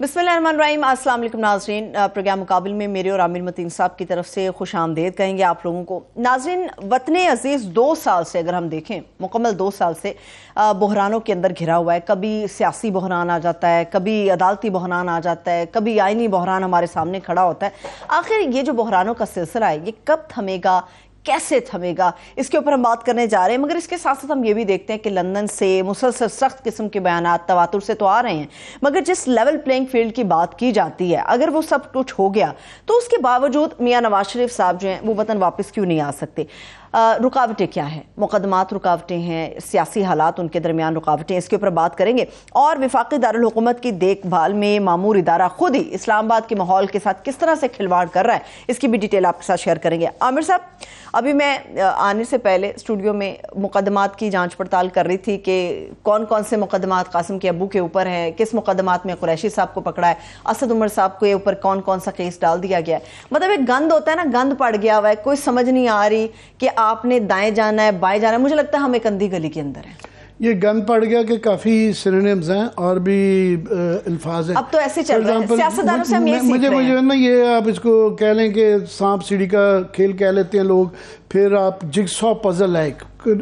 बिस्मिल्लाहिर्रहमानिर्रहीम। अस्सलाम वालेकुम नाज़रीन, प्रोग्राम मुकाबिल में मेरे और आमिर मतीन साहब की तरफ से खुश आमदेद कहेंगे आप लोगों को। नाज़रीन, वतन अजीज़ 2 साल से, अगर हम देखें मुकम्मल 2 साल से बहरानों के अंदर घिरा हुआ है। कभी सियासी बहरान आ जाता है, कभी अदालती बहरान आ जाता है, कभी आइनी बहरान हमारे सामने खड़ा होता है। आखिर ये जो बहरानों का सिलसिला है, ये कब थमेगा, कैसे थमेगा, इसके ऊपर हम बात करने जा रहे हैं। मगर इसके साथ साथ हम ये भी देखते हैं कि लंदन से मुसलसल सख्त किस्म के बयानात तवातुर से तो आ रहे हैं, मगर जिस लेवल प्लेइंग फील्ड की बात की जाती है, अगर वो सब कुछ हो गया तो उसके बावजूद मियां नवाज शरीफ साहब जो हैं वो वतन वापस क्यों नहीं आ सकते? रुकावटें क्या हैं? मुकदमात रुकावटें हैं, सियासी हालात उनके दरमियान रुकावटें, इसके ऊपर बात करेंगे। और वफाकी दारुल हुकूमत की देखभाल में मामूर इदारा खुद ही इस्लामाबाद के माहौल के साथ किस तरह से खिलवाड़ कर रहा है, इसकी भी डिटेल आपके साथ शेयर करेंगे। आमिर साहब, अभी मैं आने से पहले स्टूडियो में मुकदमात की जांच पड़ताल कर रही थी कि कौन कौन से मुकदमात कासिम के अब्बू के ऊपर हैं, किस मुकदमात में कुरैशी साहब को पकड़ा है, असद उमर साहब के ऊपर कौन कौन सा केस डाल दिया गया है। मतलब एक गंद होता है ना, गंद पड़ गया हुआ है, कोई समझ नहीं आ रही कि आपने दाएं जाना है बाएं जाना है। मुझे लगता है हम एक अंधी गली के अंदर हैं। ये गंद पड़ गया कि काफ़ी सिनोनिम्स हैं और भी अल्फाज हैं। अब तो ऐसे चल रहा है, सियासतदानों से हम ये सीख रहे हैं। मुझे ना ये आप इसको कह लें कि सांप सीढ़ी का खेल कह लेते हैं लोग, फिर आप जिगसॉ पजल है,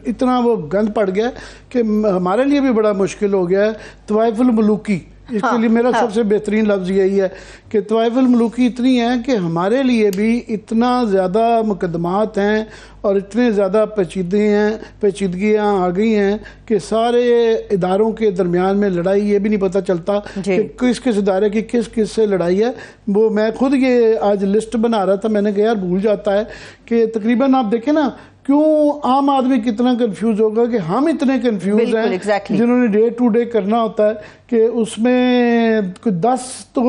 इतना वो गंद पड़ गया कि हमारे लिए भी बड़ा मुश्किल हो गया है। तवाइफुल मलूकी, इसके लिए मेरा सबसे बेहतरीन लफ्ज़ यही है कि तवाइफुल मलूकी इतनी है कि हमारे लिए भी इतना ज़्यादा मुकदमात हैं और इतने ज़्यादा पेचीदगियाँ आ गई हैं कि सारे इदारों के दरमियान में लड़ाई, ये भी नहीं पता चलता कि किस किस इदारे की किस किस से लड़ाई है। वो मैं खुद ये आज लिस्ट बना रहा था, मैंने कहा यार भूल जाता है कि तकरीबन आप देखें ना, क्यों आम आदमी कितना कंफ्यूज होगा कि हम इतने कंफ्यूज हैं जिन्होंने डे टू डे करना होता है कि उसमें कोई 10 तो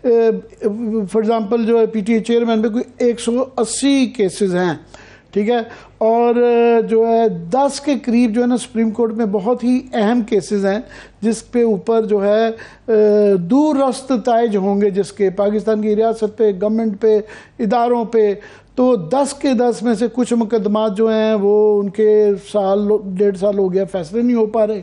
फॉर एग्जांपल जो है पीटीए चेयरमैन पे कोई 180 केसेस हैं, ठीक है, और जो है 10 के करीब जो है ना सुप्रीम कोर्ट में बहुत ही अहम केसेस हैं जिस पे ऊपर जो है दूर रस्त ताइज होंगे, जिसके पाकिस्तान की रियासत पे, गवर्नमेंट पे, इदारों पे। तो 10 के 10 में से कुछ मुकदमात जो हैं वो उनके साल 1.5 साल हो गया, फैसले नहीं हो पा रहे।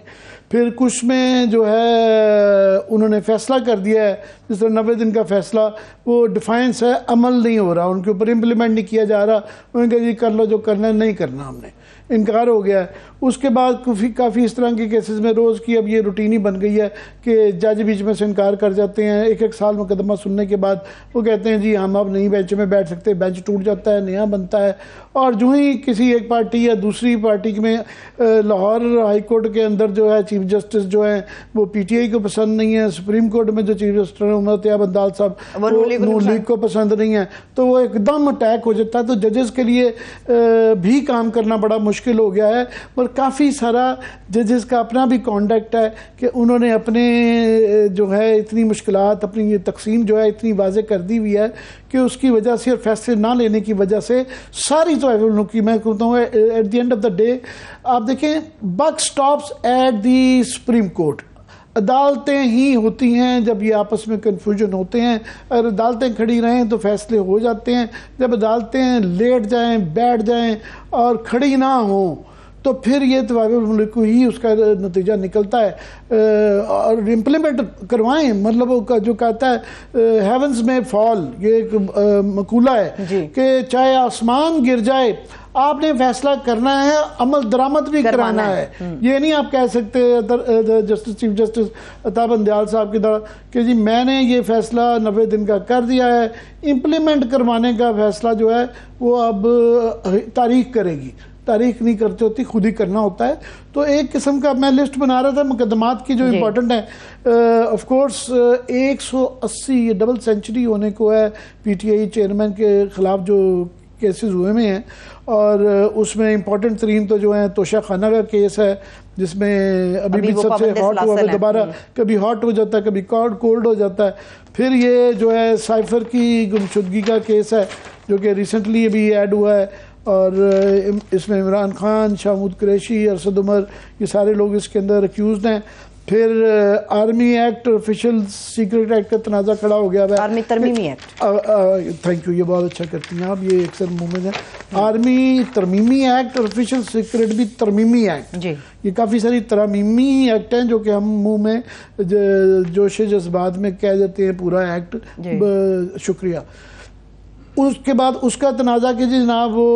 फिर कुछ में जो है उन्होंने फैसला कर दिया है, जिस तरह 90 दिन का फैसला, वो डिफाइंस है, अमल नहीं हो रहा, उनके ऊपर इम्प्लीमेंट नहीं किया जा रहा। उन्होंने कहा जी कर लो जो करना है, नहीं करना, हमने इनकार हो गया है। उसके बाद काफ़ी इस तरह के केसेस में रोज़ की अब ये रूटीन ही बन गई है कि जज बीच में से इनकार कर जाते हैं। एक साल मुकदमा सुनने के बाद वो कहते हैं जी हम अब नहीं बेंच में बैठ सकते, बेंच टूट जाता है, नया बनता है। और जो ही किसी एक पार्टी या दूसरी पार्टी में लाहौर हाई कोर्ट के अंदर जो है चीफ जस्टिस जो है वो पीटीआई को पसंद नहीं है, सुप्रीम कोर्ट में जो चीफ जस्टिस है उमर तैयब अब्दाल साहब वो नून लीग को पसंद नहीं है, तो वो एकदम अटैक हो जाता है। तो जजेस के लिए भी काम करना बड़ा मुश्किल हो गया है। और काफ़ी सारा जजेस का अपना भी कॉन्डक्ट है कि उन्होंने अपने जो है इतनी मुश्किलात, अपनी ये तकसीम जो है इतनी वाज़े कर दी हुई है कि उसकी वजह से और फैसले ना लेने की वजह से सारी तो की मैं कहता हूँ at the end of the day आप देखें buck stops at the supreme court. अदालतें ही होती हैं जब ये आपस में कन्फ्यूजन होते हैं, अगर अदालतें खड़ी रहें तो फैसले हो जाते हैं। जब अदालतें लेट जाएं, बैठ जाएं और खड़ी ना हों तो फिर ये तवाइफुल मुल्क ही उसका नतीजा निकलता है। और इम्प्लीमेंट करवाएं, मतलब वो जो कहता है हेवंस में फॉल, ये एक मकूला है कि चाहे आसमान गिर जाए आपने फैसला करना है, अमल दरामद भी कराना है। ये नहीं आप कह सकते जस्टिस चीफ जस्टिस अताब बंदयाल साहब की तरह कि जी मैंने ये फैसला 90 दिन का कर दिया है, इम्प्लीमेंट करवाने का फैसला जो है वो अब तारीख करेगी। तारीख नहीं करती होती, खुद ही करना होता है। तो एक किस्म का मैं लिस्ट बना रहा था मुकदमात की जो इम्पोर्टेंट है। ऑफ कोर्स 180 ये डबल सेंचुरी होने को है पीटीआई चेयरमैन के खिलाफ जो केसेस हुए में हैं, और उसमें इम्पोर्टेंट तरीन तो जो है तोशा खाना का केस है जिसमें अभी भी सबसे हॉट हुआ है, दोबारा कभी हॉट हो जाता है, कभी कोल्ड हो जाता है। फिर ये जो है साइफर की गुमशुदगी का केस है जो कि रिसेंटली अभी ऐड हुआ है, और इसमें इमरान खान, शाहमूद कुरैशी, असद उमर, ये सारे लोग इसके अंदर अक्यूज़ड हैं। फिर army act, official secret act का तनाज़ा खड़ा हो गया है। आर्मी तरमीमी एक्ट, थैंक यू, ये बहुत अच्छा करती हैं आप, ये अक्सर मुंह में है। आर्मी तरमीमी एक्ट और ऑफिशियल सीक्रेट भी तरमीमी एक्ट जी, ये काफ़ी सारी तरमीमी एक्ट हैं जो कि हम मुंह में जोश जज्बात में कह देते हैं पूरा एक्ट। शुक्रिया। उसके बाद उसका तनाज़ा कि जनाब वो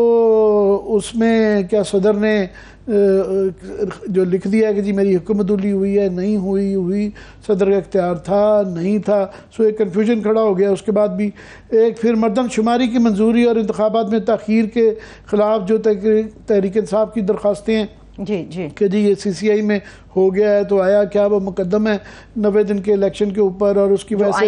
उसमें क्या सदर ने जो लिख दिया कि जी मेरी हुकूमतुल्ली हुई है, नहीं हुई, सदर का इख्तियार था नहीं था, सो एक कन्फ्यूजन खड़ा हो गया। उसके बाद भी एक फिर मरदमशुमारी की मंजूरी और इंतखाबात में ताख़ीर के ख़िलाफ़ जो तहरीक इंसाफ की दरख्वास्तें हैं जी कि जी ये CCI में हो गया है, तो आया क्या वो मुकदम है 90 दिन के इलेक्शन के ऊपर, और उसकी वजह से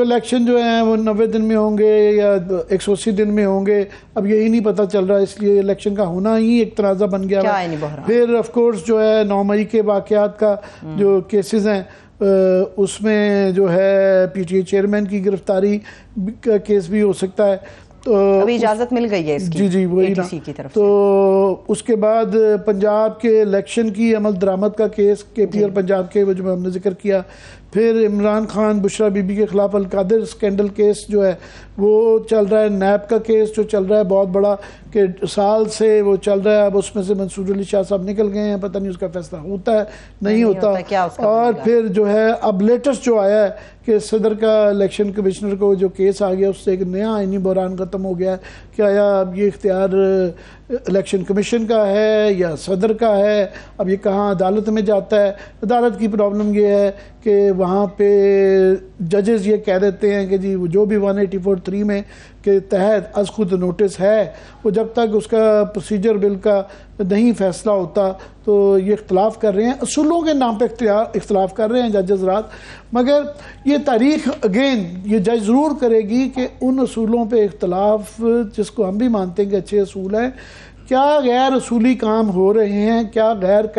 इलेक्शन जो है वो 90 दिन में होंगे या 180 दिन में होंगे, अब यही नहीं पता चल रहा, इसलिए इलेक्शन का होना ही एक तनाज़ा बन गया। फिर ऑफ कोर्स जो है 9 मई के वाक़यात का जो केसेस हैं उसमें जो है PTA चेयरमैन की गिरफ्तारी का केस भी हो सकता है, तो अभी इजाजत मिल गई है इसकी जी वही ना की तरफ तो उसके बाद पंजाब के इलेक्शन की अमल दरामद का केस KP और पंजाब के जो हमने जिक्र किया। फिर इमरान खान बुशरा बीबी के खिलाफ अलकादिर स्कैंडल केस जो है वो चल रहा है। नैब का केस जो चल रहा है बहुत बड़ा कि साल से वो चल रहा है, अब उसमें से मंसूर अली शाह साहब निकल गए हैं, पता नहीं उसका फैसला होता है नहीं होता। और फिर जो है अब लेटेस्ट जो आया है कि सदर का इलेक्शन कमिश्नर को जो केस आ गया उससे एक नया आईनी बहरान ख़त्म हो गया है कि आया अब ये इख्तियार इलेक्शन कमीशन का है या सदर का है, अब ये कहाँ अदालत में जाता है। अदालत की प्रॉब्लम ये है कि वहाँ पे जजेस ये कह देते हैं कि जी जो भी 184(3) में के तहत अज खुद नोटिस है वो जब तक उसका प्रोसीजर बिल का नहीं फैसला होता तो ये इख्तलाफ कर रहे हैं, असूलों के नाम पे इख्तलाफ कर रहे हैं जजेस रात। मगर ये तारीख अगेन ये जज ज़रूर करेगी कि उन असूलों पे इख्तलाफ जिसको हम भी मानते हैं कि अच्छे असूल हैं, क्या गैर असूली काम हो रहे हैं, क्या गैर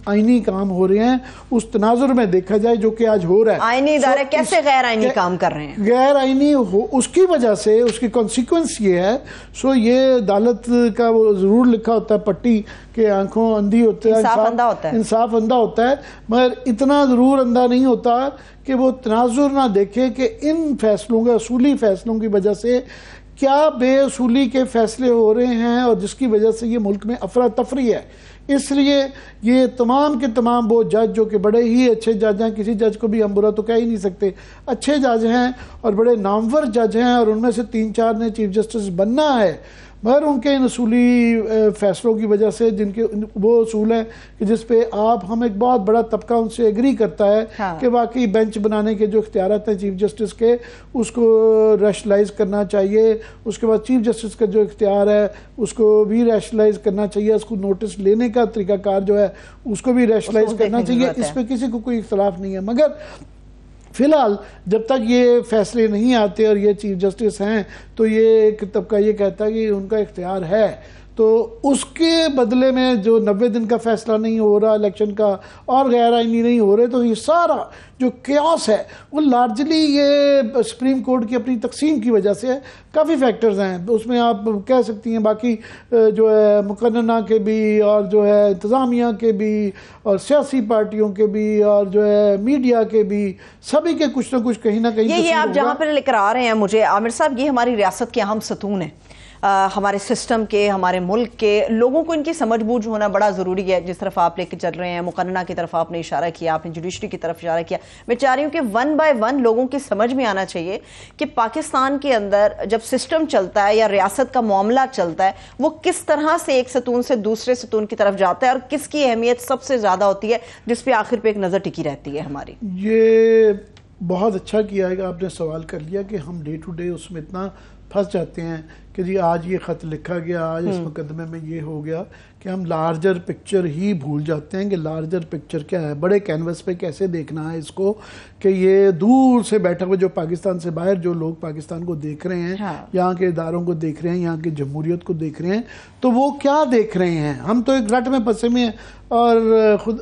आईनी काम हो रहे हैं, उस तनाजुर में देखा जाए जो कि आज हो रहा है। आईनी इदारे कैसे गैर आईनी काम कर रहे हैं, गैर आईनी हो उसकी वजह से उसकी कॉन्सिक्वेंस ये है। सो ये अदालत का वो ज़रूर लिखा होता है पट्टी के आंखों अंधी होते हैं, इंसाफ अंधा होता है, मगर इतना ज़रूर अंधा नहीं होता कि वो तनाजुर ना देखे कि इन फैसलों के असूली फैसलों की वजह से क्या बेअसूली के फैसले हो रहे हैं और जिसकी वजह से ये मुल्क में अफरा तफरी है। इसलिए ये तमाम के तमाम वो जज जो कि बड़े ही अच्छे जज हैं, किसी जज को भी हम बुरा तो कह ही नहीं सकते, अच्छे जज हैं और बड़े नामवर जज हैं और उनमें से 3-4 ने चीफ जस्टिस बनना है, मगर उनके इन असूली फैसलों की वजह से जिनके वो असूल हैं कि जिस पे आप हम एक बहुत बड़ा तबका उनसे एग्री करता है कि वाकई बेंच बनाने के जो इख्तियारात हैं चीफ जस्टिस के उसको रैशनलाइज करना चाहिए। उसके बाद चीफ जस्टिस का जो इख्तियार है उसको भी रैशनलाइज करना चाहिए, उसको नोटिस लेने का तरीकाकार जो है उसको भी रैशनलाइज करना चाहिए, इस पर किसी को कोई इख्तलाफ नहीं है। मगर फिलहाल जब तक ये फैसले नहीं आते और ये चीफ जस्टिस हैं तो ये एक तबका ये कहता है कि उनका इख्तियार है, तो उसके बदले में जो 90 दिन का फैसला नहीं हो रहा इलेक्शन का और गैर आईनी नहीं हो रहे, तो ये सारा जो क्यास है वो लार्जली ये सुप्रीम कोर्ट की अपनी तकसीम की वजह से है। काफ़ी फैक्टर्स हैं उसमें, आप कह सकती हैं बाकी जो है मुकन्ना के भी और जो है इंतज़ामिया के भी और सियासी पार्टियों के भी और जो है मीडिया के भी, सभी के कुछ ना कुछ कहीं ना कहीं ये आप जहाँ पर लेकर आ रहे हैं मुझे आमिर साहब, ये हमारी रियासत के अहम सतून है, हमारे सिस्टम के, हमारे मुल्क के लोगों को इनकी समझ बूझ होना बड़ा ज़रूरी है। जिस तरफ आप लेके चल रहे हैं, मुकन्ना की तरफ आपने इशारा किया, आपने जुडिशरी की तरफ इशारा किया, मैं चाह रही हूँ कि 1 बाय 1 लोगों की समझ में आना चाहिए कि पाकिस्तान के अंदर जब सिस्टम चलता है या रियासत का मामला चलता है वो किस तरह से एक सतून से दूसरे सतून की तरफ जाता है और किसकी अहमियत सबसे ज़्यादा होती है जिस पर आखिर पर एक नज़र टिकी रहती है हमारी। ये बहुत अच्छा किया है आपने सवाल कर लिया कि हम डे टू डे उसमें इतना फंस जाते हैं कि जी आज ये ख़त लिखा गया, आज इस मुकदमे में ये हो गया, कि हम लार्जर पिक्चर ही भूल जाते हैं कि लार्जर पिक्चर क्या है, बड़े कैनवस पे कैसे देखना है इसको, कि ये दूर से बैठे हुए जो पाकिस्तान से बाहर जो लोग पाकिस्तान को देख रहे हैं, यहाँ के इदारों को देख रहे हैं, यहाँ की जमहूरियत को देख रहे हैं, तो वो क्या देख रहे हैं। हम तो एक रट में फंसे हुए हैं और खुद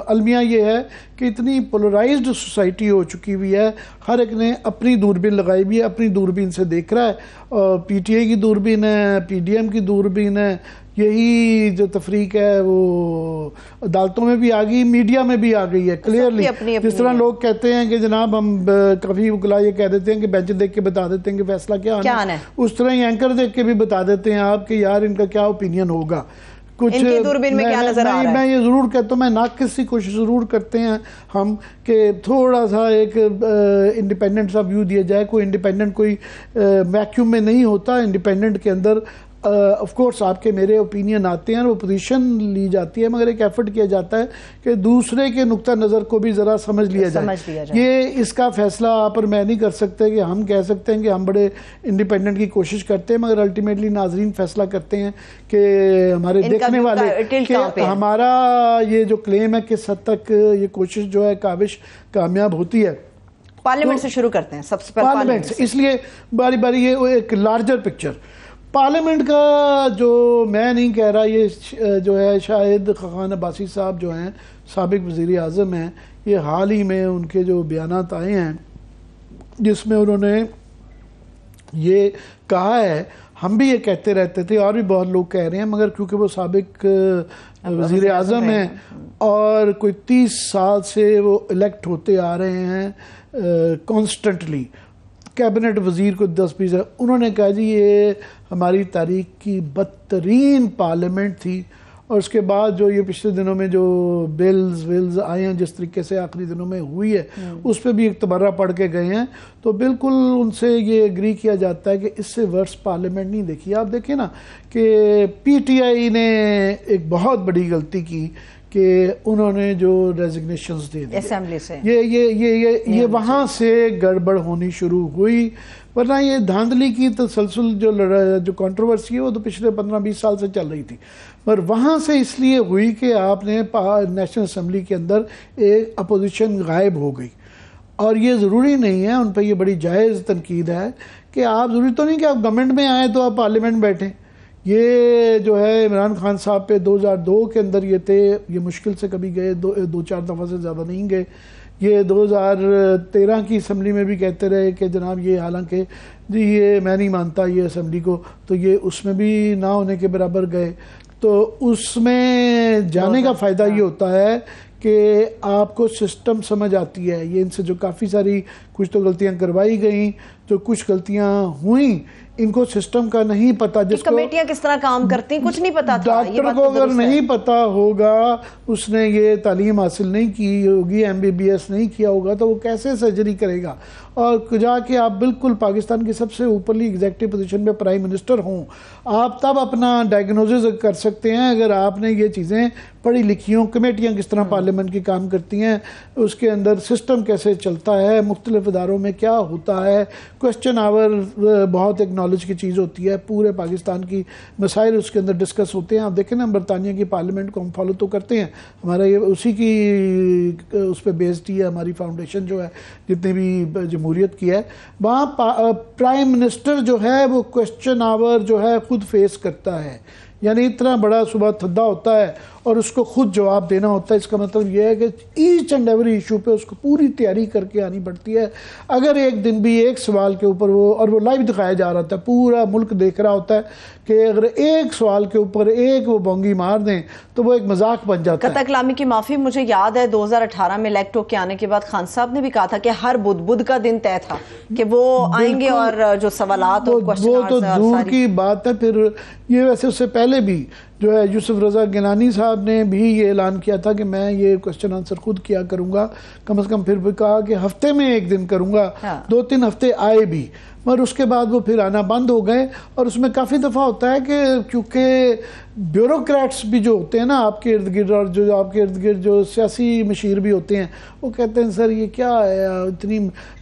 अलमिया ये है कि इतनी पोलराइज्ड सोसाइटी हो चुकी हुई है, हर एक ने अपनी दूरबीन लगाई हुई है, अपनी दूरबीन से देख रहा है, और PTA की दूरबीन है, PDM की दूरबीन है, यही जो तफरीक है वो अदालतों में भी आ गई, मीडिया में भी आ गई है क्लियरली। जिस तरह लोग कहते हैं कि जनाब हम काफ़ी वकला ये कह देते हैं कि बेंच देख के बता देते हैं कि फैसला क्या आना है, उस तरह ही एंकर देख के भी बता देते हैं आप कि यार इनका क्या ओपिनियन होगा। कुछ दूरबीन में क्या नजर आ रहा है? मैं ये जरूर कहता हूँ, मैं नाक़िस की कोशिश जरूर करते हैं हम कि थोड़ा सा एक इंडिपेंडेंट सा व्यू दिया जाए। कोई इंडिपेंडेंट कोई वैक्यूम में नहीं होता, इंडिपेंडेंट के अंदर ऑफ कोर्स आपके मेरे ओपिनियन आते हैं और वो पोजीशन ली जाती है, मगर एक एफर्ट किया जाता है कि दूसरे के नुक्ता नज़र को भी ज़रा समझ लिया जाए। ये इसका फैसला आप और मैं नहीं कर सकते कि हम कह सकते हैं कि हम बड़े इंडिपेंडेंट की कोशिश करते हैं, मगर अल्टीमेटली नाजरीन फैसला करते हैं कि हमारे देखने वाले कि हमारा ये जो क्लेम है किस हद तक ये कोशिश जो है काविश कामयाब होती है। पार्लियामेंट से शुरू करते हैं सबसे पहले, पार्लियामेंट से, इसलिए बारी बारी ये एक लार्जर पिक्चर पार्लियामेंट का जो मैं नहीं कह रहा, ये जो है शाहिद खान अब्बासी साहब जो हैं साबिक वज़ीर आज़म हैं, ये हाल ही में उनके जो बयानात आए हैं जिसमें उन्होंने ये कहा है, हम भी ये कहते रहते थे और भी बहुत लोग कह रहे हैं, मगर क्योंकि वो साबिक वज़ीर आज़म हैं और कोई 30 साल से वो इलेक्ट होते आ रहे हैं कॉन्स्टेंटली, कैबिनेट वजीर को 10-20 है, उन्होंने कहा जी ये हमारी तारीख की बदतरीन पार्लियामेंट थी। और उसके बाद जो ये पिछले दिनों में जो बिल्स आए हैं जिस तरीके से आखिरी दिनों में हुई है उस पर भी एक तबर्रा पढ़ के गए हैं, तो बिल्कुल उनसे ये एग्री किया जाता है कि इससे वर्स पार्लियामेंट नहीं देखी। आप देखिए ना कि पीटीआई ने एक बहुत बड़ी गलती की कि उन्होंने जो रेजिग्नेशंस दे दी असेंबली से, ये वहाँ से गड़बड़ होनी शुरू हुई, वरना ये धांधली की तसलसल जो कंट्रोवर्सी है वो तो पिछले 15-20 साल से चल रही थी, पर वहाँ से इसलिए हुई कि आपने नेशनल असेंबली के अंदर एक अपोजिशन गायब हो गई। और ये ज़रूरी नहीं है, उन पर ये बड़ी जायज़ तनकीद है कि आप ज़रूरी तो नहीं कि आप गवर्नमेंट में आए तो आप पार्लियामेंट बैठें। ये जो है इमरान खान साहब पे 2002 के अंदर ये थे, ये मुश्किल से कभी गए, 2-4 दफ़ा से ज़्यादा नहीं गए। ये 2013 की असम्बली में भी कहते रहे कि जनाब ये, हालांकि जी ये मैं नहीं मानता ये असम्बली को, तो ये उसमें भी ना होने के बराबर गए। तो उसमें जाने का फ़ायदा ये होता है कि आपको सिस्टम समझ आती है। ये इनसे जो काफ़ी सारी कुछ तो गलतियां करवाई गई, जो कुछ गलतियां हुई, इनको सिस्टम का नहीं पता, जिसको कमेटियां किस तरह काम करती हैं कुछ नहीं पता था। डॉक्टर को अगर नहीं पता होगा, उसने ये तालीम हासिल नहीं की होगी, MBBS नहीं किया होगा, तो वो कैसे सर्जरी करेगा। और जाके आप बिल्कुल पाकिस्तान की सबसे ऊपरली एग्जेक्टिव पोजीशन पे प्राइम मिनिस्टर हों, आप तब अपना डायग्नोसिस कर सकते हैं अगर आपने ये चीज़ें पढ़ी लिखी हों। कमेटियाँ किस तरह पार्लियामेंट की काम करती हैं, उसके अंदर सिस्टम कैसे चलता है, मुख्तलिफ इदारों में क्या होता है, क्वेश्चन आवर बहुत एक नॉलेज की चीज़ होती है, पूरे पाकिस्तान की मसाइल उसके अंदर डिस्कस होते हैं। आप देखें ना, बरतानिया की पार्लियामेंट को हम फॉलो तो करते हैं, हमारा ये उसी की उस पर बेस्ड ही है हमारी फाउंडेशन जो है, जितने भी जमहूरियत की है। वहाँ प्राइम मिनिस्टर जो है वो क्वेश्चन आवर जो है खुद फेस करता है, यानी इतना बड़ा सुबह थद्दा होता है और उसको खुद जवाब देना होता है। इसका मतलब यह है कि ईच एंड एवरी इशू पे उसको पूरी तैयारी करके आनी पड़ती है। अगर एक दिन भी एक सवाल के ऊपर वो लाइव दिखाया जा रहा था, पूरा मुल्क देख रहा होता है कि अगर एक सवाल के ऊपर एक वो बोंगी मार दें तो वो एक मजाक बन जाता है। कतई कलामी की माफ़ी, मुझे याद है 2018 में इलेक्ट होके आने के बाद खान साहब ने भी कहा था कि हर बुध का दिन तय था कि वो आएंगे और जो सवालात और क्वेश्चन वो तो दूर की बात है। फिर ये वैसे उससे पहले भी जो है यूसुफ रजा गिलानी साहब ने भी ये ऐलान किया था कि मैं ये क्वेश्चन आंसर खुद किया करूंगा, कम से कम फिर भी कहा कि हफ्ते में एक दिन करूंगा। 2-3 हफ्ते आए भी, मगर उसके बाद वो फिर आना बंद हो गए। और उसमें काफ़ी दफ़ा होता है कि क्योंकि ब्यूरोक्रेट्स भी जो होते हैं ना आपके इर्द गिर्द, और जो आपके इर्द गिर्द जो सियासी मशीर भी होते हैं, वो कहते हैं सर ये क्या है, इतनी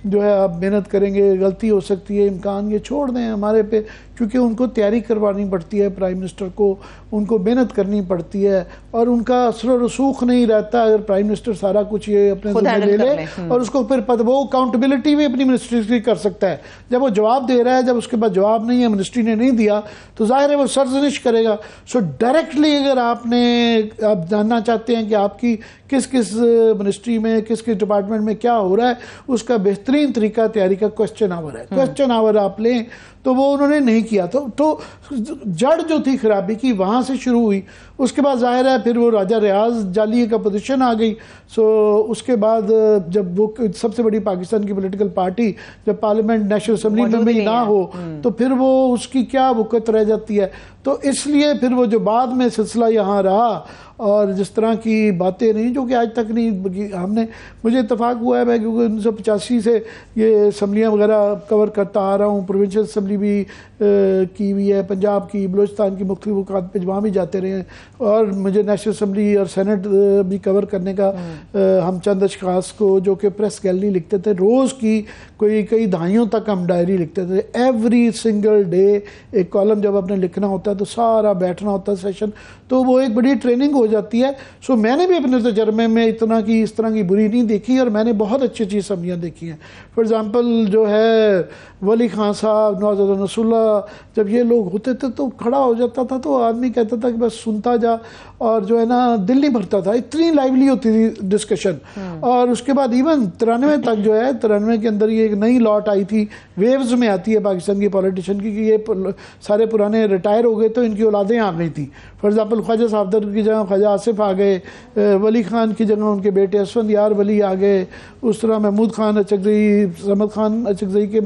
जो है आप मेहनत करेंगे, गलती हो सकती है, इम्कान ये छोड़ दें हमारे पे, क्योंकि उनको तैयारी करवानी पड़ती है प्राइम मिनिस्टर को, उनको मेहनत करनी पड़ती है और उनका असर और रसूख नहीं रहता अगर प्राइम मिनिस्टर सारा कुछ ये अपने ज़िम्मे ले ले और उसको फिर वो अकाउंटेबिलिटी भी अपनी मिनिस्ट्री की कर सकता है। जब वो वो जवाब दे रहा है, जब उसके बाद जवाब नहीं है, मिनिस्ट्री ने नहीं दिया, तो जाहिर है वो सरजनिश करेगा। सो डायरेक्टली अगर आप जानना चाहते हैं कि आपकी किस किस मिनिस्ट्री में, किस किस डिपार्टमेंट में क्या हो रहा है, उसका बेहतरीन तरीका तैयारी का क्वेश्चन आवर है। क्वेश्चन आवर आप लें तो वो उन्होंने नहीं किया, तो जड़ जो थी खराबी की वहाँ से शुरू हुई। उसके बाद जाहिर है फिर वो राजा रियाज जाली का पोजीशन आ गई। सो उसके बाद जब वो सबसे बड़ी पाकिस्तान की पॉलिटिकल पार्टी जब पार्लियामेंट नेशनल असेंबली में भी ना हो तो फिर वो उसकी क्या वक़्त रह जाती है। तो इसलिए फिर वो जो बाद में सिलसिला यहाँ रहा और जिस तरह की बातें नहीं, जो कि आज तक नहीं हमने, मुझे इत्तेफाक हुआ है, मैं क्योंकि 1985 से ये असम्बलियाँ वगैरह कवर करता आ रहा हूँ, प्रोविंशियल असम्बली भी की हुई है, पंजाब की, बलूचिस्तान की मुख्तलिफ औकात पे वहाँ भी जाते रहे हैं, और मुझे नेशनल असम्बली और सेनेट भी कवर करने का हम चंद अशखास को जो कि प्रेस गैलरी लिखते थे, रोज़ की कई दहाइयों तक हम डायरी लिखते थे, एवरी सिंगल डे एक कॉलम जब आपने लिखना होता है तो सारा बैठना होता है सेशन, तो वो एक बड़ी ट्रेनिंग हो जाती है। सो मैंने भी अपने तजर्बे में इस तरह की बुरी नहीं देखी, और मैंने बहुत अच्छी अच्छी असम्बलियाँ देखी हैं। फॉर एग्ज़ाम्पल जो है वली खान साहब, नवाज़ुद्दीन नसरुल्लाह, जब ये लोग होते थे तो खड़ा हो जाता था तो आदमी कहता था कि बस सुनता जा, और जो है ना दिल नहीं भरता था, इतनी लाइवली होती थी डिस्कशन। और उसके बाद इवन 93 तक जो है, 93 के अंदर ये एक नई लॉट आई थी, वेव्स में आती है पाकिस्तान की पॉलिटिशियन की, कि ये सारे पुराने रिटायर हो गए तो इनकी औलादें आ गई थी। फॉर एग्ज़ाम्पल ख्वाजा साफदर की जगह ख्वाजा आसिफ आ गए, वली खान की जगह उनके बेटे असफंद यार वली आ गए, उस तरह महमूद खान अचकज़ई, समद खान अचकज़ई के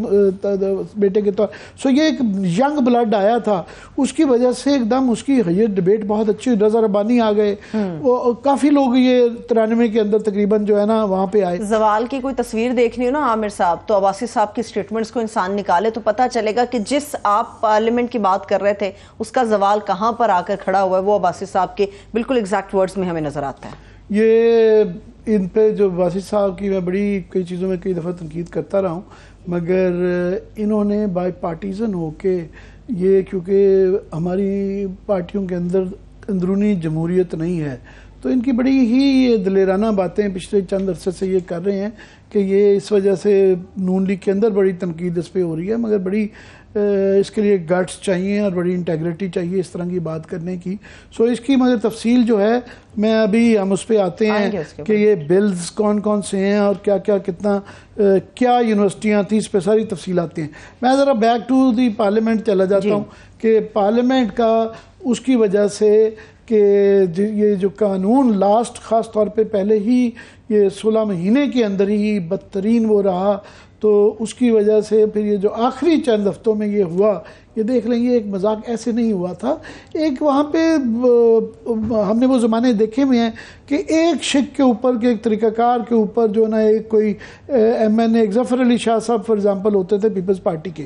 बेटे के तौर। सो ये एक यंग ब्लड आया था, उसकी वजह से एकदम उसकी ये डिबेट बहुत अच्छी, रज़ा रब्बानी आ गए, काफ़ी लोग ये 93 के अंदर तकरीबन जो है ना वहाँ पे आए। जवाल की कोई तस्वीर देखनी हो ना आमिर साहब, तो अब्बासी साहब की स्टेटमेंट्स को इंसान निकाले तो पता चलेगा कि जिस आप पार्लियामेंट की बात कर रहे थे उसका जवाल कहाँ पर आकर खड़ा हुआ है, वो अब्बासी साहब के बिल्कुल एग्जैक्ट वर्ड्स में हमें नजर आता है। ये इन पे जो अब्बासी साहब की मैं बड़ी कई चीज़ों में कई दफ़ा तनकीद करता रहा हूँ, मगर इन्होंने बाई पार्टीज़न हो के ये, क्योंकि हमारी पार्टियों के अंदर अंदरूनी जमहूरियत नहीं है, तो इनकी बड़ी ही ये दिलेराना बातें पिछले चंद अरसे से ये कर रहे हैं कि ये इस वजह से नून लीग के अंदर बड़ी तनकीद इस पर हो रही है, मगर बड़ी इसके लिए गट्स चाहिए और बड़ी इंटेग्रिटी चाहिए इस तरह की बात करने की। सो इसकी मगर तफसील जो है, मैं अभी हम उस पर आते हैं कि ये बिल्स कौन कौन से हैं और क्या क्या कितना क्या यूनिवर्सिटियाँ थी, इस पर सारी तफसील आती हैं। मैं ज़रा बैक टू दी पार्लियामेंट चला जाता हूँ कि पार्लियामेंट का उसकी वजह से कि ये जो कानून लास्ट ख़ास तौर पे पहले ही ये 16 महीने के अंदर ही बदतरीन वो रहा, तो उसकी वजह से फिर ये जो आखिरी चंद हफ्तों में ये हुआ, ये देख लेंगे एक मजाक ऐसे नहीं हुआ था। एक वहाँ पे हमने वो ज़माने देखे हुए हैं कि एक शिक के ऊपर के एक तरीक़ाकार के ऊपर जो ना एक कोई MNA ज़फ़र अली शाह साहब फॉर एग्ज़ाम्पल होते थे पीपल्स पार्टी के,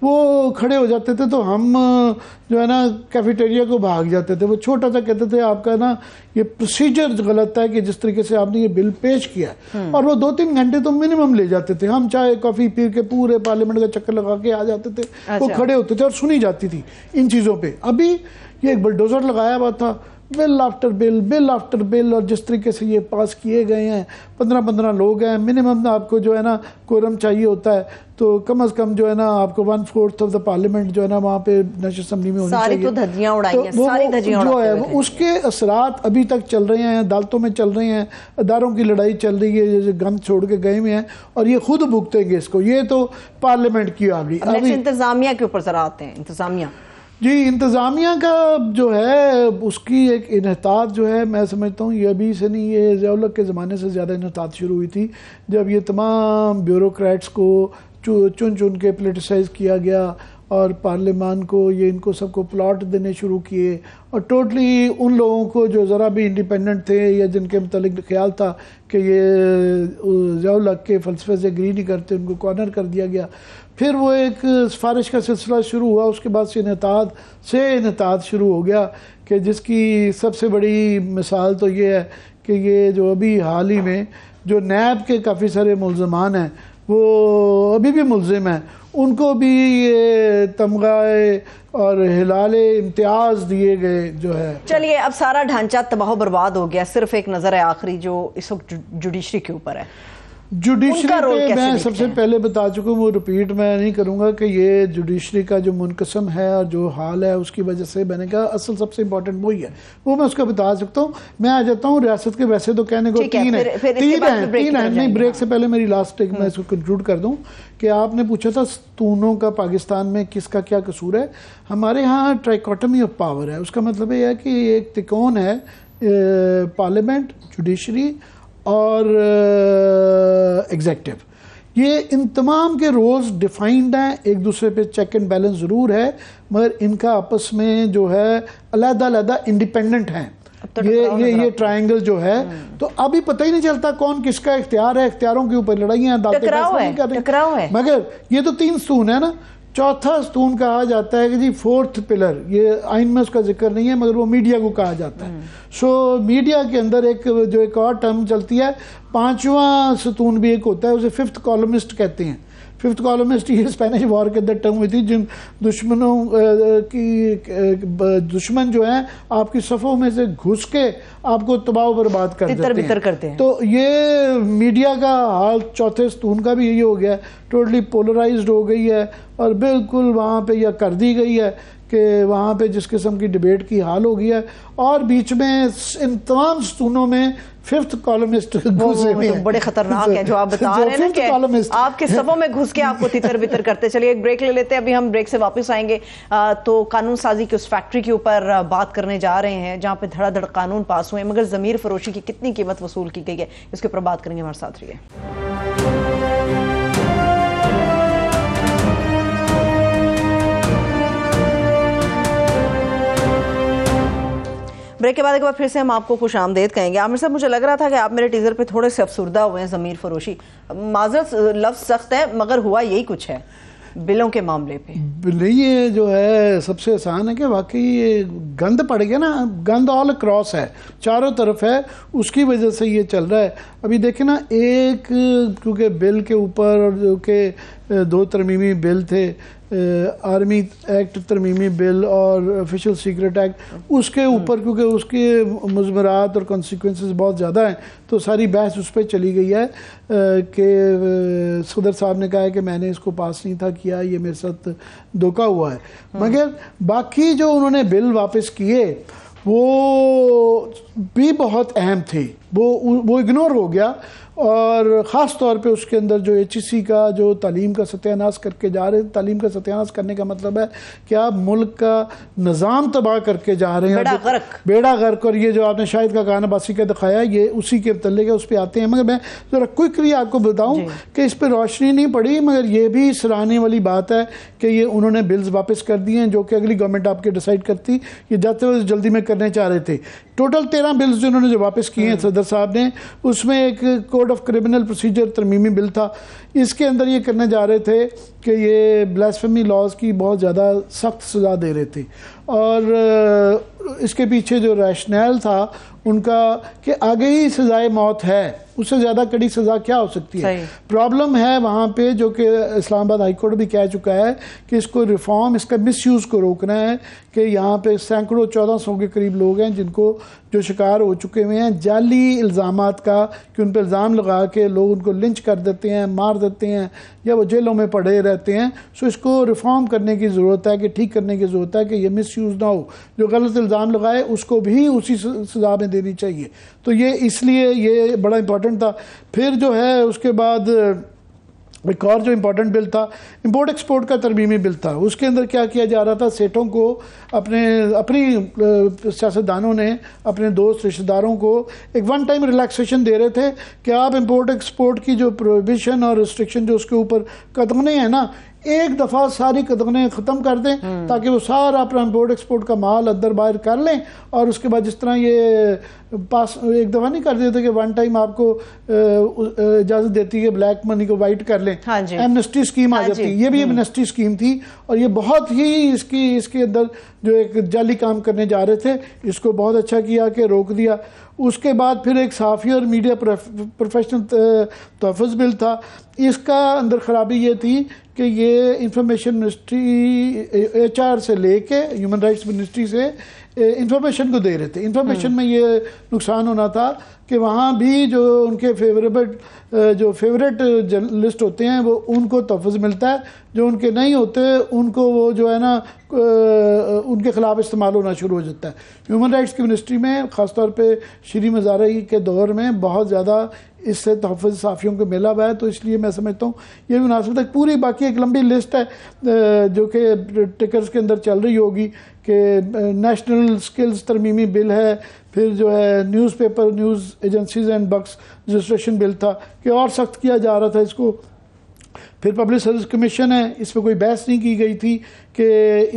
वो खड़े हो जाते थे तो हम जो है ना कैफेटेरिया को भाग जाते थे। वो छोटा सा कहते थे आपका ना ये प्रोसीजर गलत है कि जिस तरीके से आपने ये बिल पेश किया, और वो 2-3 घंटे तो मिनिमम ले जाते थे। हम चाय कॉफ़ी पी के पूरे पार्लियामेंट का चक्कर लगा के आ जाते थे। वो खड़े होते थे और सुनी जाती थी इन चीज़ों पे। अभी ये एक बुलडोजर लगाया हुआ था, bill after bill, bill after bill, और जिस तरीके से ये पास किए गए हैं, 15-15 लोग हैं, मिनिमम आपको जो है ना कोरम चाहिए होता है, तो कम से कम जो है ना आपको 1/4 ऑफ द पार्लियामेंट जो है ना वहाँ पे नेशनल असेंबली में होनी चाहिए। सारी तो धज्जियां उड़ाई हैं, तो सारी धज्जियां जो है वो उसके असरात अभी तक चल रहे हैं, अदालतों में चल रहे हैं, अदारों की लड़ाई चल रही है, जो गन छोड़ के गए हुए हैं, और ये खुद भुगतेंगे इसको। ये तो पार्लियामेंट की आ गई। अभी इंतजामिया के ऊपर जरा आते हैं। इंतजामिया जी, इंतज़ामिया का जो है उसकी एक इन्हतात जो है, मैं समझता हूँ ये अभी से नहीं, ये ज़ियाउल-हक़ के ज़माने से ज़्यादा इन्हतात शुरू हुई थी, जब ये तमाम ब्यूरोक्रेट्स को चुन चुन के पोलिटिसाइज़ किया गया और पार्लियामान को ये इनको सबको प्लॉट देने शुरू किए, और टोटली उन लोगों को जो ज़रा भी इंडिपेंडेंट थे या जिनके मुतालिक ख्याल था कि ये ज़ियाउल-हक़ के फ़लसफ़े से एग्री नहीं करते, उनको कॉर्नर कर दिया गया। फिर वो एक सिफारिश का सिलसिला शुरू हुआ, उसके बाद से इन्हतात शुरू हो गया कि जिसकी सबसे बड़ी मिसाल तो ये है कि ये जो अभी हाल ही में जो नैब के काफ़ी सारे मुल्ज़मान हैं वो अभी भी मुल्ज़िम हैं, उनको भी ये तमगाए और हिलाले इम्तियाज़ दिए गए जो है। चलिए, अब सारा ढांचा तबाह बर्बाद हो गया, सिर्फ एक नज़र है आखिरी जो इस वक्त जुडिशरी के ऊपर है। जुडिशरी पे मैं सबसे हैं? पहले बता चुका हूँ, वो रिपीट मैं नहीं करूँगा कि ये जुडिशरी का जो मुनकसम है और जो हाल है उसकी वजह से मैंने कहा असल सबसे इम्पोर्टेंट वही है, वो मैं उसका बता सकता हूँ। मैं आ जाता हूँ रियासत के, वैसे तो कहने को तीन है, नहीं ब्रेक से पहले मेरी लास्ट एक मैं इसको कंक्लूड कर दूँ कि आपने पूछा था स्तूनों का पाकिस्तान में किसका क्या कसूर है। हमारे यहाँ ट्राइकोटमी ऑफ पावर है, उसका मतलब ये है कि एक तिकोन है पार्लियामेंट, जुडिशरी और एग्जेक्टिव, ये इन तमाम के रोल्स डिफाइंड हैं, एक दूसरे पे चेक एंड बैलेंस ज़रूर है, मगर इनका आपस में जो है अलग-अलग इंडिपेंडेंट हैं। तो ये ट्रायंगल जो है, तो अभी पता ही नहीं चलता कौन किसका इख्तियार है, इख्तियारों के ऊपर लड़ाइयाँ, टकराव है। मगर ये तो 3 स्तून है ना, चौथा स्तून कहा जाता है कि जी 4th पिलर, ये आइन में उसका जिक्र नहीं है मगर वो मीडिया को कहा जाता है। सो मीडिया के अंदर एक और टर्म चलती है, 5वां स्तून भी एक होता है, उसे 5th कॉलमिस्ट कहते हैं। 5th कॉलमिस्ट ये स्पेनिश वॉर के अंदर टर्म हुई थी, जिन दुश्मनों की दुश्मन जो है आपकी सफ़ों में से घुस के आपको तबाह बर्बाद कर देते हैं। तो ये मीडिया का हाल चौथे स्तून का भी यही हो गया है, टोटली पोलराइज्ड हो गई है और बिल्कुल वहाँ पे यह कर दी गई है कि वहाँ पे जिस किस्म की डिबेट की हाल हो गई है, और बीच में इन तमाम स्तूनों में 5th कॉलमिस्ट घुसे हुए हैं। बड़े खतरनाक है जो आप बता रहे हैं ना कि आपके सफों में घुस के आपको तितर बितर करते। चलिए एक ब्रेक ले लेते हैं, अभी हम ब्रेक से वापस आएंगे तो कानून साजी की उस फैक्ट्री के ऊपर बात करने जा रहे हैं जहाँ पे धड़ाधड़ कानून पास हुए, मगर जमीर फरोशी की कितनी कीमत वसूल की गई है, इसके ऊपर बात करेंगे। हमारे साथ रहिए। ब्रेक के बाद एक बार फिर से हम आपको खुश आमदेद कहेंगे। आमिर साहब, मुझे लग रहा था कि आप मेरे टीजर पे थोड़े से अफसुर्दा हुए हैं ज़मीर फरोशी। माजरत लफ्ज़ सख्त है मगर हुआ यही कुछ है बिलों के मामले पे। नहीं, ये जो है सबसे आसान है कि वाकई ये गंद पड़ गया ना, गंद ऑल क्रॉस है, चारों तरफ है, उसकी वजह से ये चल रहा है। अभी देखें ना, एक क्योंकि बिल के ऊपर जो कि 2 तरमीमी बिल थे, आर्मी एक्ट तरमीमी बिल और ऑफिशियल सीक्रेट एक्ट, उसके ऊपर क्योंकि उसके मुज़मरात और कॉन्सिक्वेंसेस बहुत ज़्यादा हैं तो सारी बहस उस पर चली गई है कि सदर साहब ने कहा है कि मैंने इसको पास नहीं था किया, ये मेरे साथ धोखा हुआ है। मगर बाकी जो उन्होंने बिल वापस किए वो भी बहुत अहम थे, वो इग्नोर हो गया। और ख़ास तौर पे उसके अंदर जो HEC का जो तालीम का सत्यानाश करके जा रहे हैं, तालीम का सत्यानाश करने का मतलब है कि आप मुल्क का निज़ाम तबाह करके जा रहे हैं, बेड़ा गर्क। और ये जो आपने शाहिद का खान अब्बासी का दिखाया, ये उसी के तल्ले के उस पर आते हैं। मगर मैं ज़रा क्विकली आपको बताऊं कि इस पर रोशनी नहीं पड़ी, मगर ये भी सराहने वाली बात है कि ये उन्होंने बिल्स वापस कर दिए हैं जो कि अगली गवर्नमेंट आपके डिसाइड करती, ये जाते हुए जल्दी में करने चाह रहे थे। टोटल 13 बिल्स जो उन्होंने जो वापस किए हैं सदर साहब ने, उसमें एक कोड ऑफ क्रिमिनल प्रोसीजर तरमीमी बिल था। इसके अंदर ये करने जा रहे थे कि ये ब्लास्फेमी लॉज की बहुत ज़्यादा सख्त सज़ा दे रहे थे, और इसके पीछे जो रैशनल था उनका कि आगे ही सज़ाए मौत है, उससे ज़्यादा कड़ी सज़ा क्या हो सकती है। प्रॉब्लम है वहाँ पे जो कि इस्लामाबाद हाई कोर्ट भी कह चुका है कि इसको रिफॉर्म, इसका मिसयूज़ को रोकना है कि यहाँ पे सैकड़ों 1400 के करीब लोग हैं जिनको जो शिकार हो चुके हुए हैं जाली इल्ज़ामात का, कि उन पर इल्ज़ाम लगा के लोग उनको लिंच कर देते हैं, मार देते हैं या वो जेलों में पड़े रहते हैं। सो इसको रिफॉर्म करने की ज़रूरत है, कि ठीक करने की ज़रूरत है कि ये मिसयूज़ ना हो, जो गलत इल्ज़ाम लगाए उसको भी उसी सज़ा में देनी चाहिए। तो ये इसलिए ये बड़ा इंपॉर्टेंट था। फिर जो है उसके बाद एक और जो इम्पोर्टेंट बिल था, इंपोर्ट एक्सपोर्ट का तरमीमी बिल था। उसके अंदर क्या किया जा रहा था, सेठों को अपनी सियासतदानों ने अपने दोस्त रिश्तेदारों को एक वन टाइम रिलैक्सेशन दे रहे थे कि आप इंपोर्ट एक्सपोर्ट की जो प्रोहिबिशन और रिस्ट्रिक्शन जो उसके ऊपर कदगने हैं ना, एक दफ़ा सारी कदगने ख़त्म कर दें ताकि वो सारा अपना इंपोर्ट एक्सपोर्ट का माल अंदर बाहर कर लें। और उसके बाद जिस तरह ये पास एक दफ़ा नहीं कर देते कि वन टाइम आपको इजाज़त देती है ब्लैक मनी को वाइट कर लें, एमनेस्टी स्कीम आ जाती है। ये भी एमनेस्टी स्कीम थी और ये बहुत ही इसके अंदर जो एक जाली काम करने जा रहे थे, इसको बहुत अच्छा किया कि रोक दिया। उसके बाद फिर एक सहाफ़ी और मीडिया प्रोफेशनल तहफ़्फ़ुज़ बिल था। इसका अंदर ख़राबी ये थी कि ये इंफॉर्मेशन मिनिस्ट्री HR से लेके ह्यूमन राइट्स मिनिस्ट्री से इंफॉर्मेशन को दे रहे थे। इंफॉर्मेशन में ये नुकसान होना था कि वहाँ भी जो उनके फेवरेट लिस्ट होते हैं वो उनको तहफ़्फ़ुज़ मिलता है, जो उनके नहीं होते उनको वो जो है ना उनके ख़िलाफ़ इस्तेमाल होना शुरू हो जाता है। ह्यूमन राइट्स की मिनिस्ट्री में ख़ासतौर पे श्री मज़ारी के दौर में बहुत ज़्यादा इससे तहफ़्फ़ुज़ सहाफ़ियों को मिला हुआ है, तो इसलिए मैं समझता हूँ ये भी मुनासिब है। पूरी बाकी एक लंबी लिस्ट है जो कि टिकर्स के अंदर चल रही होगी कि नेशनल स्किल्स तरमीमी बिल है, फिर जो है newspaper news agencies and books registration bill था कि और सख्त किया जा रहा था इसको। फिर पब्लिक सर्विस कमीशन है, इस पर कोई बहस नहीं की गई थी कि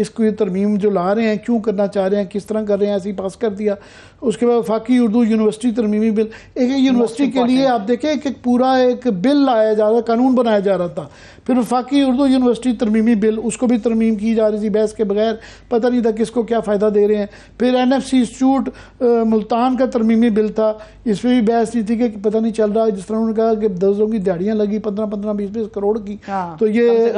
इसको ये तरमीम जो ला रहे हैं क्यों करना चाह रहे हैं, किस तरह कर रहे हैं, ऐसे ही पास कर दिया। उसके बाद वफाकी उर्दू यूनिवर्सिटी तरमीमी बिल, एक यूनिवर्सिटी के लिए आप देखें एक पूरा एक बिल लाया जा रहा, कानून बनाया जा रहा था। फिर वफाकी उर्दू यूनिवर्सिटी तरमीमी बिल, उसको भी तरमीम की जा रही थी बहस के बगैर, पता नहीं था किसको क्या फ़ायदा दे रहे हैं। फिर NFC इंस्टीट्यूट मुल्तान का तरमीमी बिल था, इसमें भी बहस नहीं थी कि पता नहीं चल रहा, जिस तरह उन्होंने कहा कि दर्जों की दिहाड़ियाँ लगी 15-15, 20-20 करोड़ की, तो ये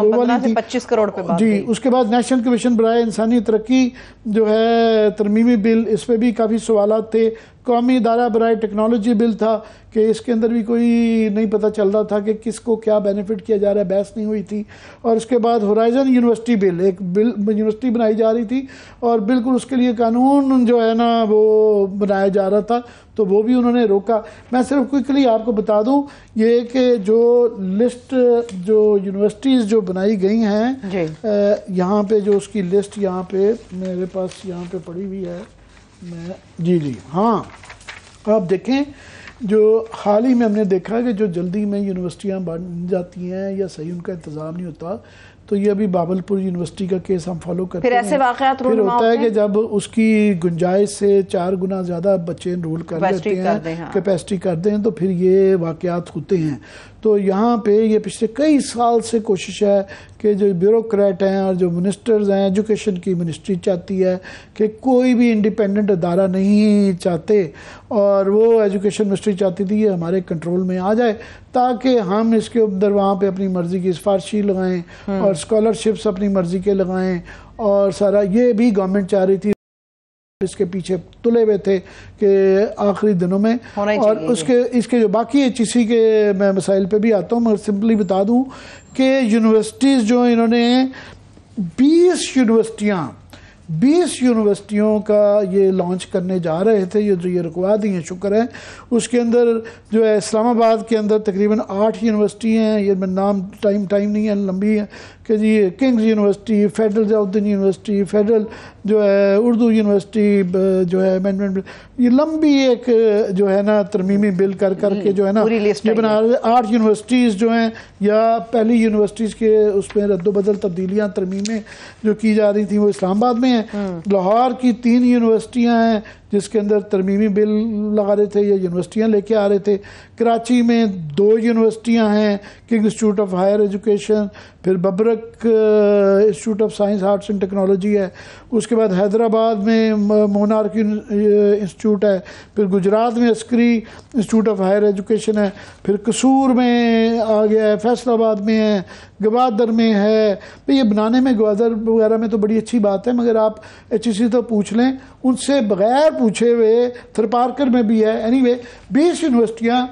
25 करोड़ पे बात जी। उसके बाद नेशनल कमीशन बराए इंसानी तरक्की जो है तरमीमी बिल, इस पर भी काफ़ी सवालात थे। कौमी इदारा बराए टेक्नोलॉजी बिल था कि इसके अंदर भी कोई नहीं पता चल रहा था कि किसको क्या बेनिफिट किया जा रहा है, बहस नहीं हुई थी। और उसके बाद होराइजन यूनिवर्सिटी बिल, एक बिल यूनिवर्सिटी बनाई जा रही थी और बिल्कुल उसके लिए कानून जो है ना वो बनाया जा रहा था, तो वो भी उन्होंने रोका। मैं सिर्फ क्विकली आपको बता दूं ये कि जो लिस्ट जो यूनिवर्सिटीज़ जो बनाई गई हैं यहाँ पे जो उसकी लिस्ट यहाँ पे मेरे पास यहाँ पे पड़ी हुई है, मैं जी हाँ, आप देखें जो हाल ही में हमने देखा कि जो जल्दी में यूनिवर्सिटियाँ बन जाती हैं या सही उनका इंतज़ाम नहीं होता, तो ये अभी बावलपुर यूनिवर्सिटी का केस हम फॉलो करते हैं। फिर ऐसे वाक़यात फिर होता है कि जब उसकी गुंजाइश से 4 गुना ज़्यादा बच्चे इनरोल कर लेते हैं, कैपेसिटी कर दें, तो फिर ये वाक़यात होते हैं। तो यहाँ पे ये पिछले कई साल से कोशिश है कि जो ब्यूरोक्रेट हैं और जो मिनिस्टर्स हैं, एजुकेशन की मिनिस्ट्री चाहती है कि कोई भी इंडिपेंडेंट अदारा नहीं चाहते, और वो एजुकेशन मिनिस्ट्री चाहती थी ये हमारे कंट्रोल में आ जाए ताकि हम इसके अंदर वहाँ पे अपनी मर्ज़ी की सिफारशी लगाएं और स्कॉलरशिप्स अपनी मर्ज़ी के लगाएं, और सारा ये भी गवर्नमेंट चाह रही थी, इसके पीछे तुले हुए थे कि आखिरी दिनों में। और इसके जो बाकी HEC के मैं मसाइल पे भी आता हूँ, मगर सिंपली बता दूँ कि यूनिवर्सिटीज़ जो इन्होंने 20 यूनिवर्सिटियों का ये लॉन्च करने जा रहे थे, ये जो ये रुकवा दी हैं, शुक्र है। उसके अंदर जो है इस्लामाबाद के अंदर तकरीबन 8 यूनिवर्सिटी हैं, ये नाम टाइम नहीं है, लंबी है कि जी King's university, federal Jalauddin university, federal जो है उर्दू यूनिवर्सिटी जो है अमेंडमेंट, ये लंबी एक जो है ना तरमीमी बिल कर के जो है ना ये बना रहे। 8 यूनिवर्सिटीज़ जो हैं या पहली यूनिवर्सिटीज़ के उसमें रद्दबदल तब्दीलियाँ तरमीमें जो की जा रही थी वो इस्लामाबाद में हैं। लाहौर की 3 यूनिवर्सिटियाँ हैं जिसके अंदर तरमीमी बिल लगा रहे थे या यूनिवर्सिटियाँ लेके आ रहे थे। कराची में 2 यूनिवर्सिटियाँ हैं, King institute of higher education, फिर Babrak institute of science arts and technology है। उसके बाद हैदराबाद में मोनार्क इंस्टीट्यूट है, फिर गुजरात में Askari institute of higher education है, फिर कसूर में आ गया है, फैसलाबाद में है, गवादर में है। ये बनाने में गवादर वगैरह में तो बड़ी अच्छी बात है, मगर आप HEC तो पूछ लें उनसे, बगैर पूछे हुए थरपारकर में भी है। एनीवे 20 यूनिवर्सिटियाँ,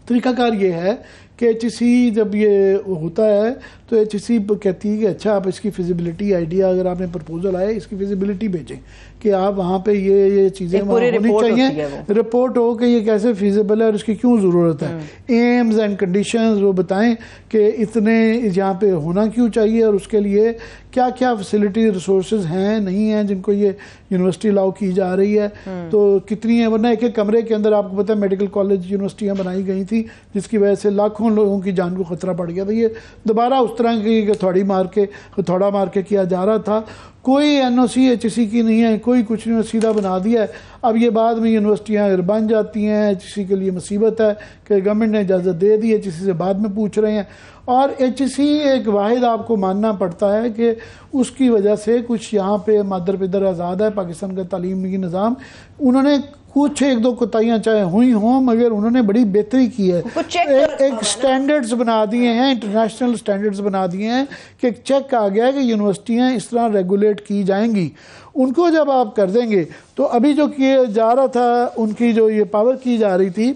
तरीकाकार ये है कि HEC जब ये होता है तो HEC कहती है कि अच्छा आप इसकी फिजिबिलिटी आइडिया, अगर आपने प्रपोजल आए इसकी फिजिबिलिटी भेजें कि आप वहाँ पे ये चीज़ें होनी चाहिए, रिपोर्ट हो कि ये कैसे फिजिबल है और इसकी क्यों ज़रूरत है, एम्स एंड कंडीशंस वो बताएं कि इतने यहाँ पे होना क्यों चाहिए और उसके लिए क्या क्या फैसिलिटी रिसोर्सेज हैं नहीं हैं जिनको ये यूनिवर्सिटी अलाउ की जा रही है, तो कितनी है। वरना एक कमरे के अंदर आपको पता है मेडिकल कॉलेज यूनिवर्सिटियाँ बनाई गई थी जिसकी वजह से लाखों लोगों की जान को खतरा पड़ गया था। ये दोबारा उस तरह की हथौड़ा मार के किया जा रहा था। कोई NOC HEC की नहीं है, कोई कुछ नहीं, सीधा बना दिया है। अब ये बाद में यूनिवर्सिटियाँ अगर बन जाती हैं HEC के लिए मुसीबत है कि गवर्नमेंट ने इजाज़त दे दी है, HEC से बाद में पूछ रहे हैं। और HEC एक वाहिद आपको मानना पड़ता है कि उसकी वजह से कुछ यहाँ पे मादर पिदर आज़ाद है पाकिस्तान का तालीमी निज़ाम, उन्होंने कुछ एक दो कोताहियाँ चाहे हुई हों मगर उन्होंने बड़ी बेहतरी की है। एक स्टैंडर्ड्स बना दिए हैं, इंटरनेशनल स्टैंडर्ड्स बना दिए हैं कि एक चेक आ गया है कि यूनिवर्सिटियाँ इस तरह रेगुलेट की जाएंगी। उनको जब आप कर देंगे तो अभी जो किया जा रहा था, उनकी जो ये पावर की जा रही थी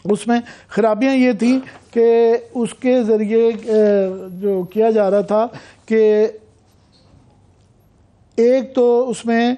उसमें खराबियाँ ये थी कि उसके ज़रिए जो किया जा रहा था कि एक तो उसमें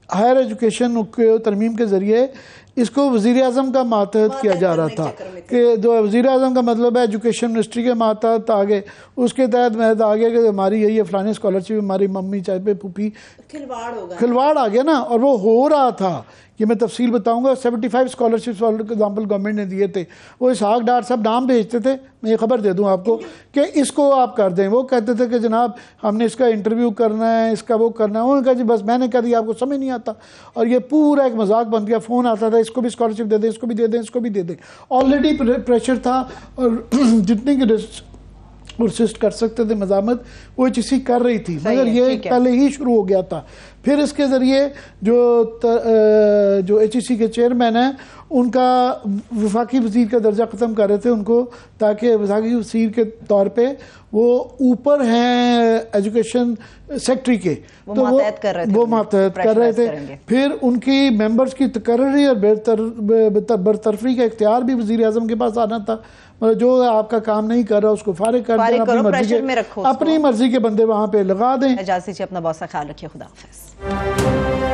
हायर एजुकेशन के तरमीम के ज़रिए इसको वज़ीर आज़म का मातहत किया जा रहा था कि जो वज़ीर आज़म का मतलब है एजुकेशन मिनिस्ट्री के मातहत आगे, उसके तहत महद आ गया कि हमारी यही फलानी स्कॉलरशिप हमारी मम्मी चाहे पे फूफी, खिलवाड़ आ गया ना। और वो हो रहा था, ये मैं तफसील बताऊंगा। 75 स्कॉलरशिप्स फॉर एग्जाम्पल गवर्नमेंट ने दिए थे, वो इसहाक डार साहब नाम भेजते थे, मैं ये खबर दे दूं आपको कि इसको आप कर दें। वो कहते थे कि जनाब हमने इसका इंटरव्यू करना है, इसका वो करना है। उन्होंने कहा जी बस मैंने कह दिया, आपको समझ नहीं आता। और ये पूरा एक मजाक बन गया, फ़ोन आता था इसको भी स्कॉलरशिप दे दें, इसको भी दे दें, इसको भी दे दें। ऑलरेडी प्रेशर था और जितनी की असिस्ट कर सकते थे मजामत वो HEC कर रही थी, मगर ये पहले ही शुरू हो गया था। फिर इसके ज़रिए जो HEC के चेयरमैन हैं उनका वफाकी वज़ीर का दर्जा ख़त्म कर रहे थे उनको, ताकि वफाकी वज़ीर के तौर पे वो ऊपर हैं एजुकेशन सेक्रेटरी के, तो वो मातहत कर रहे थे। फिर उनकी मेंबर्स की तकर्री और बरतरफी का इख्तियार भी वज़ीर आज़म के पास आना था। मतलब जो आपका काम नहीं कर रहा उसको फारिग कर दें, अपनी मर्जी के बंदे वहाँ पे लगा दें। इजाज़त दीजिए, अपना बहुत सा ख्याल रखिए, खुदा हाफ़िज़।